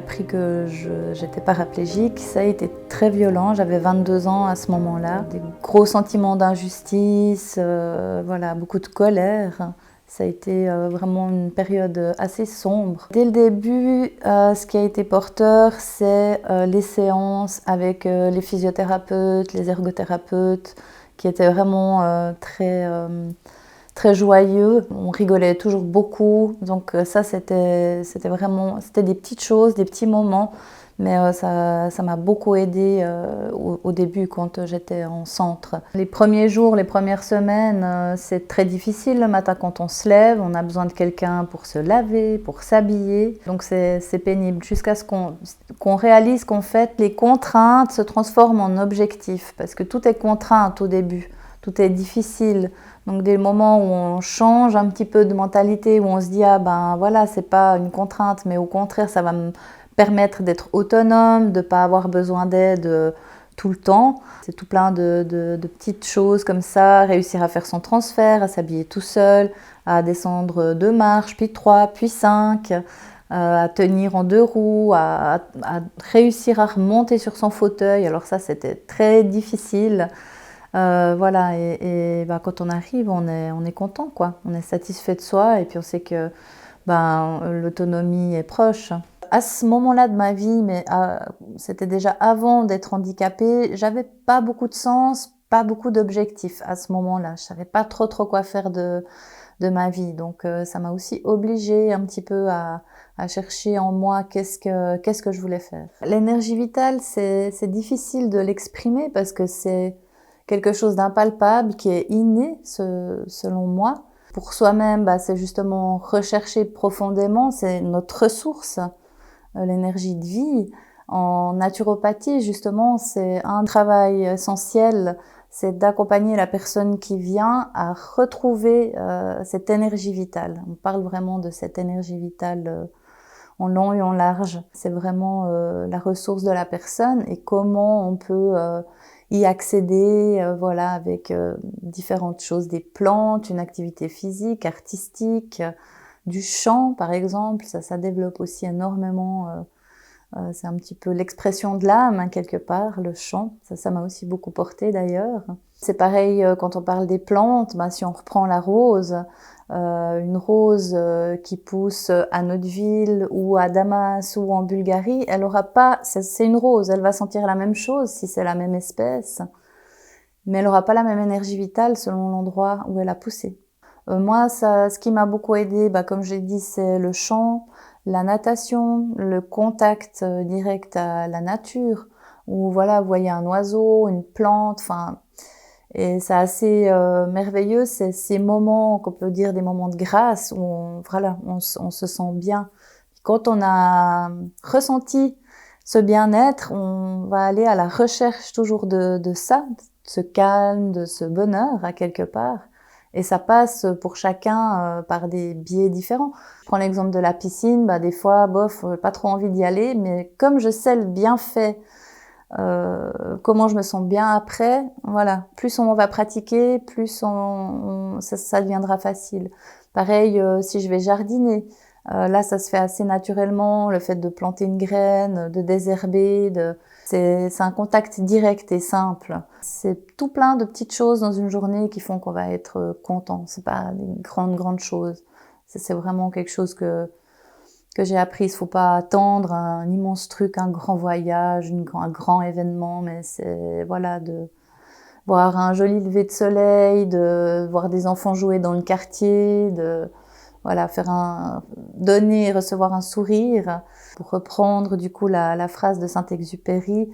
appris que j'étais paraplégique, ça a été très violent. J'avais 22 ans à ce moment-là. Des gros sentiments d'injustice, voilà, beaucoup de colère. Ça a été vraiment une période assez sombre. Dès le début, ce qui a été porteur, c'est les séances avec les physiothérapeutes, les ergothérapeutes, qui étaient vraiment très joyeux. On rigolait toujours beaucoup. Donc ça, c'était des petites choses, des petits moments. Mais ça m'a beaucoup aidée au début quand j'étais en centre. Les premiers jours, les premières semaines, c'est très difficile le matin quand on se lève. On a besoin de quelqu'un pour se laver, pour s'habiller. Donc c'est pénible jusqu'à ce qu'on réalise qu'en fait les contraintes se transforment en objectifs. Parce que tout est contrainte au début, tout est difficile. Donc dès le moment où on change un petit peu de mentalité, où on se dit « Ah ben voilà, c'est pas une contrainte, mais au contraire, ça va me permettre d'être autonome, de ne pas avoir besoin d'aide tout le temps. » C'est tout plein de petites choses comme ça, réussir à faire son transfert, à s'habiller tout seul, à descendre 2 marches, puis 3, puis 5, à tenir en 2 roues, à réussir à remonter sur son fauteuil. Alors ça, c'était très difficile. Voilà, et bah, quand on arrive, on est content, quoi. On est satisfait de soi et puis on sait que l'autonomie est proche. À ce moment-là de ma vie, mais c'était déjà avant d'être handicapée, j'avais pas beaucoup de sens, pas beaucoup d'objectifs à ce moment-là. Je savais pas trop quoi faire de ma vie. Donc ça m'a aussi obligée un petit peu à chercher en moi qu'est-ce que je voulais faire. L'énergie vitale, c'est difficile de l'exprimer parce que c'est quelque chose d'impalpable qui est inné, selon moi. Pour soi-même, c'est justement rechercher profondément, c'est notre ressource, l'énergie de vie. En naturopathie, justement, c'est un travail essentiel, c'est d'accompagner la personne qui vient à retrouver cette énergie vitale. On parle vraiment de cette énergie vitale en long et en large. C'est vraiment la ressource de la personne et comment on peut y accéder, voilà, avec différentes choses, des plantes, une activité physique, artistique, du chant par exemple, ça développe aussi énormément. C'est un petit peu l'expression de l'âme, hein, quelque part, le chant. Ça m'a aussi beaucoup porté d'ailleurs. C'est pareil quand on parle des plantes, si on reprend la rose, une rose qui pousse à Notteville ou à Damas ou en Bulgarie, elle aura pas, c'est une rose, elle va sentir la même chose si c'est la même espèce, mais elle aura pas la même énergie vitale selon l'endroit où elle a poussé. Moi, ce qui m'a beaucoup aidé, comme j'ai dit, c'est le chant, la natation, le contact direct à la nature, où voilà, vous voyez un oiseau, une plante, enfin, et c'est assez merveilleux, c'est ces moments qu'on peut dire des moments de grâce où on se sent bien. Quand on a ressenti ce bien-être, on va aller à la recherche toujours de ça, de ce calme, de ce bonheur à quelque part. Et ça passe pour chacun par des biais différents. Je prends l'exemple de la piscine, des fois, bof, pas trop envie d'y aller, mais comme je sais le bienfait, comment je me sens bien après, voilà. Plus on va pratiquer, plus ça deviendra facile. Pareil, si je vais jardiner, là, ça se fait assez naturellement, le fait de planter une graine, de désherber, c'est un contact direct et simple. C'est tout plein de petites choses dans une journée qui font qu'on va être content. C'est pas des grandes choses. C'est vraiment quelque chose que j'ai appris. Il faut pas attendre un immense truc, un grand voyage, un grand événement, mais c'est, voilà, de voir un joli lever de soleil, de voir des enfants jouer dans le quartier, de, voilà, donner et recevoir un sourire. Pour reprendre du coup la phrase de Saint-Exupéry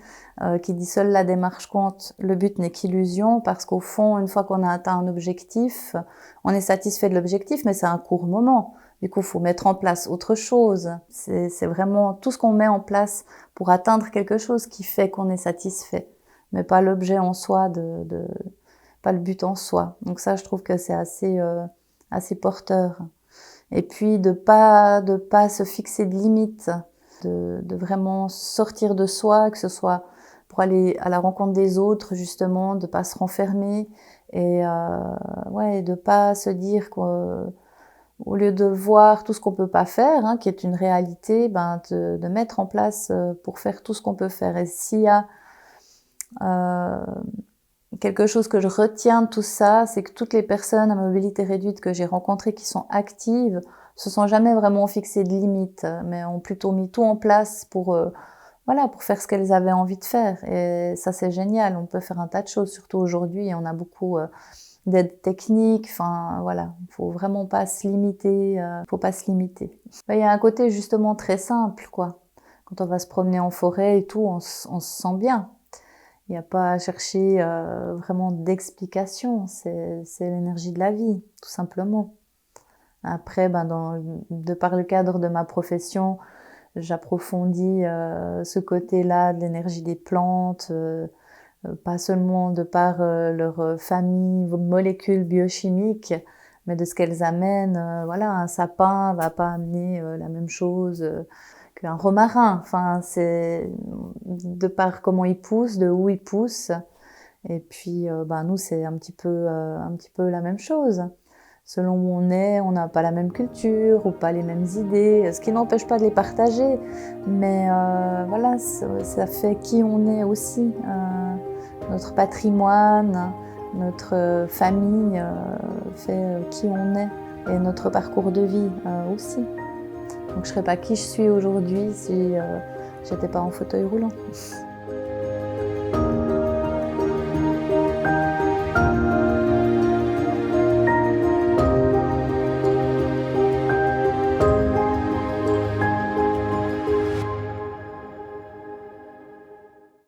qui dit « Seule la démarche compte, le but n'est qu'illusion », parce qu'au fond, une fois qu'on a atteint un objectif, on est satisfait de l'objectif, mais c'est un court moment. Du coup, il faut mettre en place autre chose. C'est vraiment tout ce qu'on met en place pour atteindre quelque chose qui fait qu'on est satisfait, mais pas l'objet en soi, pas le but en soi. Donc ça, je trouve que c'est assez porteur. Et puis de pas se fixer de limites, de vraiment sortir de soi, que ce soit pour aller à la rencontre des autres justement, de pas se renfermer et de pas se dire Au lieu de voir tout ce qu'on peut pas faire, hein, qui est une réalité, ben de mettre en place pour faire tout ce qu'on peut faire. Et s'il y a quelque chose que je retiens de tout ça, c'est que toutes les personnes à mobilité réduite que j'ai rencontrées qui sont actives se sont jamais vraiment fixées de limites, mais ont plutôt mis tout en place pour voilà, pour faire ce qu'elles avaient envie de faire. Et ça, c'est génial. On peut faire un tas de choses, surtout aujourd'hui. On a beaucoup d'aides techniques. Enfin, voilà, il faut vraiment pas se limiter. Faut pas se limiter. Il y a un côté justement très simple, quoi. Quand on va se promener en forêt et tout, on se sent bien. Il n'y a pas à chercher vraiment d'explication. C'est l'énergie de la vie, tout simplement. Après, ben, de par le cadre de ma profession, j'approfondis ce côté-là de l'énergie des plantes, pas seulement de par leur famille, molécules biochimiques, mais de ce qu'elles amènent. Voilà, un sapin va pas amener la même chose qu'un romarin. Enfin, c'est de par comment il pousse, de où il pousse. Et puis, ben, nous, c'est un petit peu la même chose. Selon où on est, on n'a pas la même culture ou pas les mêmes idées, ce qui n'empêche pas de les partager. Mais voilà, ça fait qui on est aussi. Notre patrimoine, notre famille fait qui on est et notre parcours de vie aussi. Donc je ne serais pas qui je suis aujourd'hui si j'étais pas en fauteuil roulant.